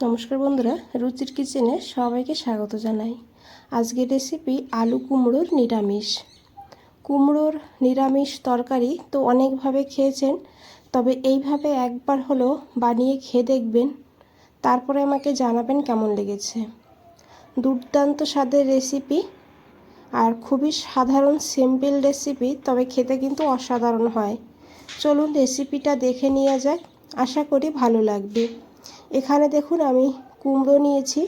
নমস্কার বন্ধুরা, রুচির কিচেনে সবাইকে স্বাগত জানাই। আজকের রেসিপি আলু কুমড়োর নিরামিষ। কুমড়োর নিরামিষ তরকারি তো অনেকভাবে খেয়েছেন, তবে এইভাবে একবার হলো বানিয়ে খেয়ে দেখবেন, তারপরে আমাকে জানাবেন কেমন লেগেছে। দুর্দান্ত স্বাদের রেসিপি আর খুবই সাধারণ সিম্পল রেসিপি, তবে খেতে কিন্তু অসাধারণ হয়। চলুন রেসিপিটা দেখে নেওয়া যাক, আশা করি ভালো লাগবে। এখানে দেখুন আমি কুমড়ো নিয়েছি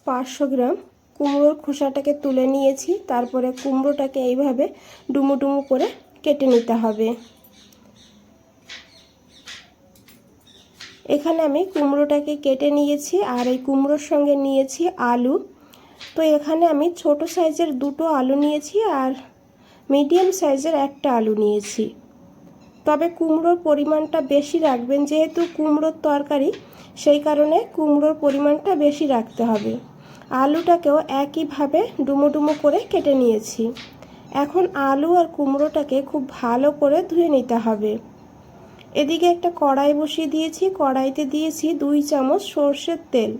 500 গ্রাম। কুমড়োর খোসাটাকে তুলে নিয়েছি, তারপরে কুমড়োটাকে এইভাবে ডুমু ডুমু করে কেটে নিতে হবে। এখানে আমি কুমড়োটাকে কেটে নিয়েছি আর এই কুমড়োর সঙ্গে নিয়েছি আলু। তো এখানে আমি ছোট সাইজের 2টো আলু নিয়েছি আর মিডিয়াম সাইজের একটা আলু নিয়েছি। তবে কুমড়োর পরিমাণটা বেশি রাখবেন, যেহেতু কুমড়োর তরকারি, সেই কারণে কুমড়োর পরিমাণটা বেশি রাখতে হবে। আলুটাকেও একইভাবে ডুমো ডুমো করে কেটে নিয়েছি। এখন আলু আর কুমড়োটাকে খুব ভালো করে ধুয়ে নিতে হবে। এদিকে একটা কড়াই বসিয়ে দিয়েছি, কড়াইতে দিয়েছি 2 চামচ সর্ষের তেল।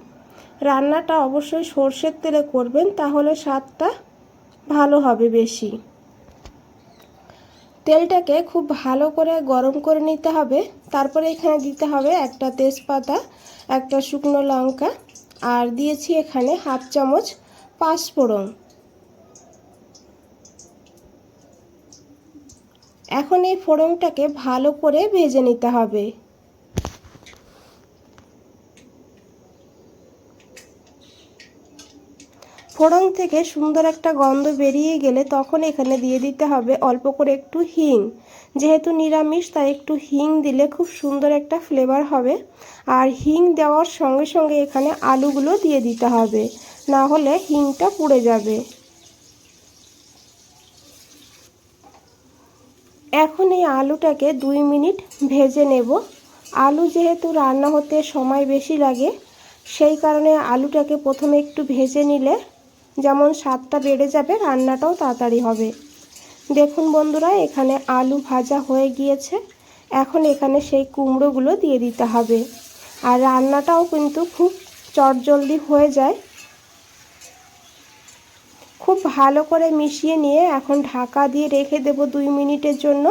রান্নাটা অবশ্যই সর্ষের তেলে করবেন, তাহলে স্বাদটা ভালো হবে বেশি। তেলটাকে খুব ভালো করে গরম করে নিতে হবে। তারপরে এখানে দিতে হবে একটা তেজপাতা, একটা শুকনো লঙ্কা, আর দিয়েছি এখানে 1/2 চামচ পাঁচফোড়ন। এখন এই ফোড়নটাকে ভালো করে ভেজে নিতে হবে। ফোড়ন থেকে সুন্দর একটা গন্ধ বেরিয়ে গেলে তখন এখানে দিয়ে দিতে হবে অল্প করে একটু হিং। যেহেতু নিরামিষ, তাই একটু হিং দিলে খুব সুন্দর একটা ফ্লেভার হবে। আর হিং দেওয়ার সঙ্গে সঙ্গে এখানে আলুগুলো দিয়ে দিতে হবে, না হলে হিংটা পুড়ে যাবে। এখন এই আলুটাকে 2 মিনিট ভেজে নেব। আলু যেহেতু রান্না হতে সময় বেশি লাগে, সেই কারণে আলুটাকে প্রথমে একটু ভেজে নিলে যেমন স্বাদটা বেড়ে যাবে, রান্নাটাও তাড়াতাড়ি হবে। দেখুন বন্ধুরা, এখানে আলু ভাজা হয়ে গিয়েছে। এখন এখানে সেই কুমড়োগুলো দিয়ে দিতে হবে। আর রান্নাটাও কিন্তু খুব চটজলদি হয়ে যায়। খুব ভালো করে মিশিয়ে নিয়ে এখন ঢাকা দিয়ে রেখে দেব 2 মিনিটের জন্য।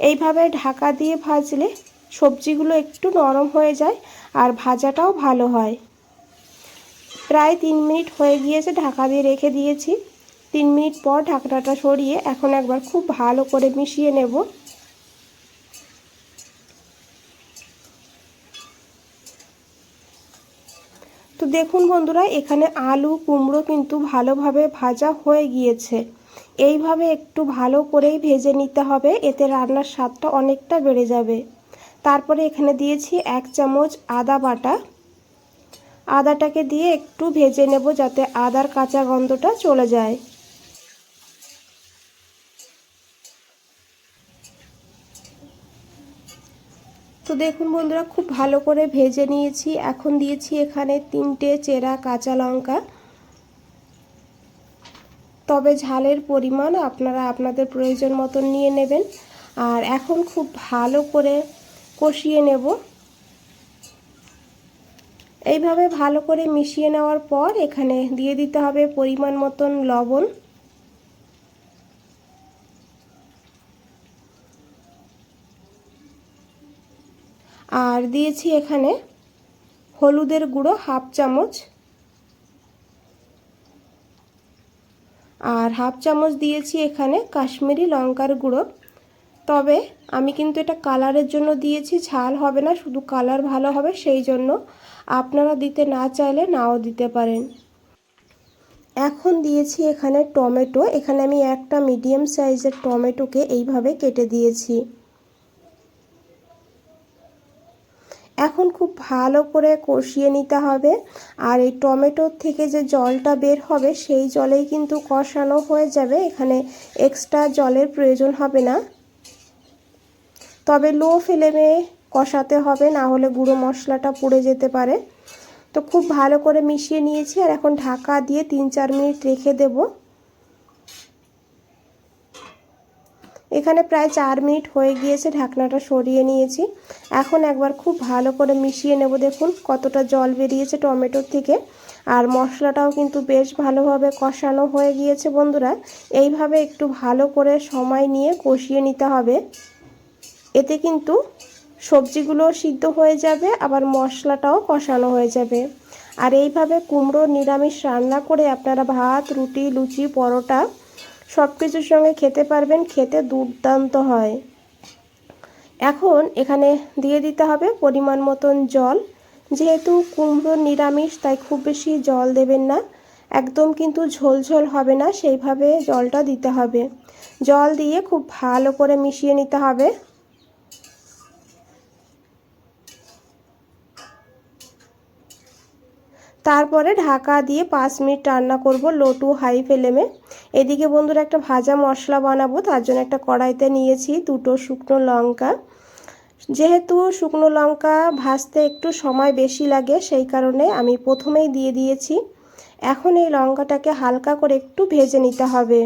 এইভাবে ঢাকা দিয়ে ভাজলে সবজিগুলো একটু নরম হয়ে যায় আর ভাজাটাও ভালো হয়। প্রায় 3 মিনিট হয়ে গিয়েছে, ঢাকা দিয়ে রেখে দিয়েছি। 3 মিনিট পর ঢাকনাটা সরিয়ে এখন একবার খুব ভালো করে মিশিয়ে নেব। তো দেখুন বন্ধুরা, এখানে আলু কুমড়ো কিন্তু ভালোভাবে ভাজা হয়ে গিয়েছে। এইভাবে একটু ভালো করেই ভেজে নিতে হবে, এতে রান্নার স্বাদটা অনেকটা বেড়ে যাবে। তারপরে এখানে দিয়েছি 1 চামচ আদা বাটা। আদাটাকে দিয়ে একটু ভেজে নেব যাতে আদার কাঁচা গন্ধটা চলে যায়। তো দেখুন বন্ধুরা, খুব ভালো করে ভেজে নিয়েছি। এখন দিয়েছি এখানে 3টে চেরা কাঁচা লঙ্কা। তবে ঝালের পরিমাণ আপনারা আপনাদের প্রয়োজন মতন নিয়ে নেবেন। আর এখন খুব ভালো করে কষিয়ে নেব। এইভাবে ভালো করে মিশিয়ে নেওয়ার পর এখানে দিয়ে দিতে হবে পরিমাণ মতন লবণ। আর দিয়েছি এখানে হলুদের গুঁড়ো 1/2 চামচ। আর 1/2 চামচ দিয়েছি এখানে কাশ্মীরি লঙ্কার গুঁড়ো। তবে আমি কিন্তু এটা কালারের জন্য দিয়েছি, ঝাল হবে না, শুধু কালার ভালো হবে, সেই জন্য আপনারা দিতে না চাইলে নাও দিতে পারেন। এখন দিয়েছি এখানে টমেটো। এখানে আমি একটা মিডিয়াম সাইজের টমেটোকে এইভাবে কেটে দিয়েছি। এখন খুব ভালো করে কষিয়ে নিতে হবে। আর এই টমেটোর থেকে যে জলটা বের হবে, সেই জলেই কিন্তু কষানো হয়ে যাবে, এখানে এক্সট্রা জলের প্রয়োজন হবে না। তবে লো ফ্লেমে কষাতে হবে, না হলে গুঁড়ো মশলাটা পুড়ে যেতে পারে। তো খুব ভালো করে মিশিয়ে নিয়েছি আর এখন ঢাকা দিয়ে 3-4 মিনিট রেখে দেব। এখানে প্রায় 4 মিনিট হয়ে গিয়েছে, ঢাকনাটা সরিয়ে নিয়েছি। এখন একবার খুব ভালো করে মিশিয়ে নেব। দেখুন কতটা জল বেরিয়েছে টমেটোর থেকে, আর মশলাটাও কিন্তু বেশ ভালোভাবে কষানো হয়ে গিয়েছে বন্ধুরা। এইভাবে একটু ভালো করে সময় নিয়ে কষিয়ে নিতে হবে, এতে কিন্তু সবজিগুলো সিদ্ধ হয়ে যাবে, আবার মশলাটাও কষানো হয়ে যাবে। আর এইভাবে কুমড়োর নিরামিষ রান্না করে আপনারা ভাত, রুটি, লুচি, পরোটা সব কিছুর সঙ্গে খেতে পারবেন, খেতে দুর্দান্ত হয়। এখন এখানে দিয়ে দিতে হবে পরিমাণ মতন জল। যেহেতু কুমড়োর নিরামিষ তাই খুব বেশি জল দেবেন না, একদম কিন্তু ঝোল হবে না, সেইভাবে জলটা দিতে হবে। জল দিয়ে খুব ভালো করে মিশিয়ে নিতে হবে। তারপরে ঢাকা দিয়ে 5 মিনিট রান্না করব লো টু হাই ফ্লেমে। এদিকে বন্ধুরা একটা ভাজা মশলা বানাবো, তার জন্য একটা কড়াইতে নিয়েছি 2টো শুকনো লঙ্কা। যেহেতু শুকনো লঙ্কা ভাজতে একটু সময় বেশি লাগে, সেই কারণে আমি প্রথমেই দিয়ে দিয়েছি। এখন এই লঙ্কাটাকে হালকা করে একটু ভেজে নিতে হবে।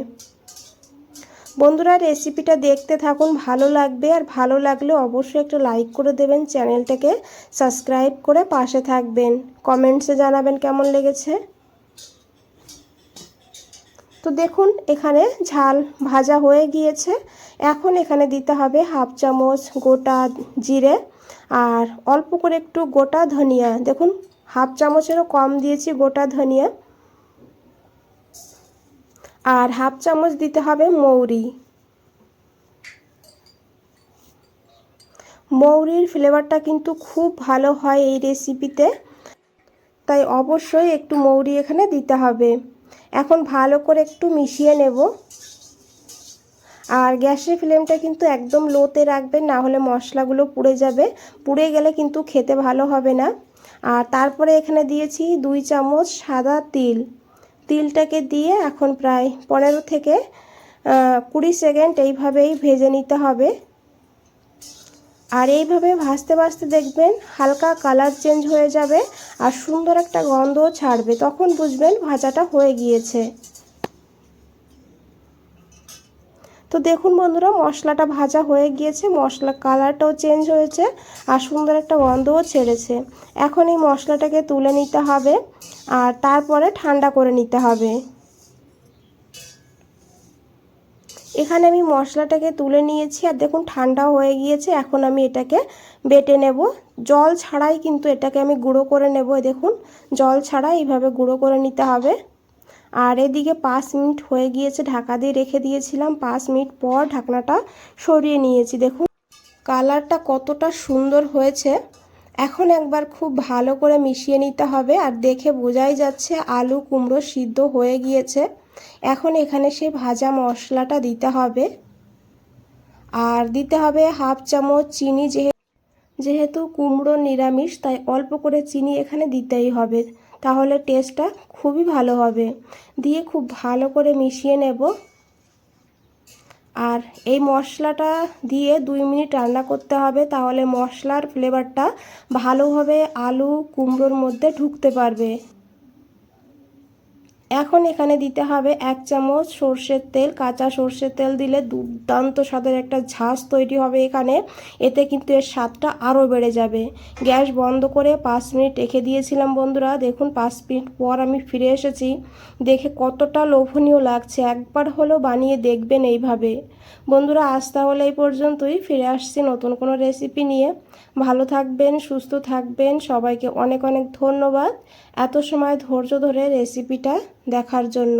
বন্ধুরা রেসিপিটা দেখতে থাকুন, ভালো লাগবে। আর ভালো লাগলে অবশ্যই একটা লাইক করে দেবেন, চ্যানেলটাকে সাবস্ক্রাইব করে পাশে থাকবেন, কমেন্টসে জানাবেন কেমন লেগেছে। তো দেখুন এখানে ঝাল ভাজা হয়ে গিয়েছে। এখন এখানে দিতে হবে 1/2 চামচ গোটা জিরে আর অল্প করে একটু গোটা ধনিয়া। দেখুন 1/2 চামচেরও কম দিয়েছি গোটা ধনিয়া। আর 1/2 চামচ দিতে হবে মৌরি। মৌরির ফ্লেভারটা কিন্তু খুব ভালো হয় এই রেসিপিতে, তাই অবশ্যই একটু মৌরি এখানে দিতে হবে। এখন ভালো করে একটু মিশিয়ে নেব। আর গ্যাসের ফ্লেমটা কিন্তু একদম লোতে রাখবেন, না হলে মশলাগুলো পুড়ে যাবে, পুড়ে গেলে কিন্তু খেতে ভালো হবে না। আর তারপরে এখানে দিয়েছি 2 চামচ সাদা তিল। তিলটাকে দিয়ে এখন প্রায় 15 থেকে 20 সেকেন্ড এইভাবেই ভেজে নিতে হবে। আর এইভাবে ভাজতে ভাজতে দেখবেন হালকা কালার চেঞ্জ হয়ে যাবে আর সুন্দর একটা গন্ধও ছাড়বে, তখন বুঝবেন ভাজাটা হয়ে গিয়েছে। তো দেখুন বন্ধুরা মশলাটা ভাজা হয়ে গিয়েছে, মশলার কালারটাও চেঞ্জ হয়েছে আর সুন্দর একটা গন্ধও ছেড়েছে। এখন এই মশলাটাকে তুলে নিতে হবে আর তারপরে ঠান্ডা করে নিতে হবে। এখানে আমি মশলাটাকে তুলে নিয়েছি আর দেখুন ঠান্ডা হয়ে গিয়েছে। এখন আমি এটাকে বেটে নেব, জল ছাড়াই কিন্তু এটাকে আমি গুঁড়ো করে নেব। দেখুন জল ছাড়া এইভাবে গুঁড়ো করে নিতে হবে। আর এদিকে 5 মিনিট হয়ে গিয়েছে, ঢাকা দিয়ে রেখে দিয়েছিলাম। 5 মিনিট পর ঢাকনাটা সরিয়ে নিয়েছি। দেখুন কালারটা কতটা সুন্দর হয়েছে। এখন একবার খুব ভালো করে মিশিয়ে নিতে হবে আর দেখে বোঝাই যাচ্ছে আলু কুমড়ো সিদ্ধ হয়ে গিয়েছে। এখন এখানে সেই ভাজা মশলাটা দিতে হবে আর দিতে হবে 1/2 চামচ চিনি। যেহেতু কুমড়ো নিরামিষ তাই অল্প করে চিনি এখানে দিতেই হবে, তাহলে টেস্টটা খুবই ভালো হবে। দিয়ে খুব ভালো করে মিশিয়ে নেব। আর এই মশলাটা দিয়ে 2 মিনিট রান্না করতে হবে, তাহলে মশলার ফ্লেভারটা ভালোভাবে আলু কুমড়োর মধ্যে ঢুকতে পারবে। এখন এখানে দিতে হবে 1 চামচ সর্ষের তেল। কাঁচা সর্ষের তেল দিলে দুর্দান্ত স্বাদের একটা ঝাঁজ তৈরি হবে এখানে, এতে কিন্তু এর স্বাদটা আরও বেড়ে যাবে। গ্যাস বন্ধ করে 5 মিনিট রেখে দিয়েছিলাম বন্ধুরা। দেখুন 5 মিনিট পর আমি ফিরে এসেছি, দেখে কতটা লোভনীয় লাগছে। একবার হলেও বানিয়ে দেখবেন এইভাবে। বন্ধুরা আজ তাহলে এই পর্যন্তই, ফিরে আসছি নতুন কোনো রেসিপি নিয়ে। ভালো থাকবেন, সুস্থ থাকবেন, সবাইকে অনেক অনেক ধন্যবাদ এত সময় ধৈর্য ধরে রেসিপিটা দেখার জন্য।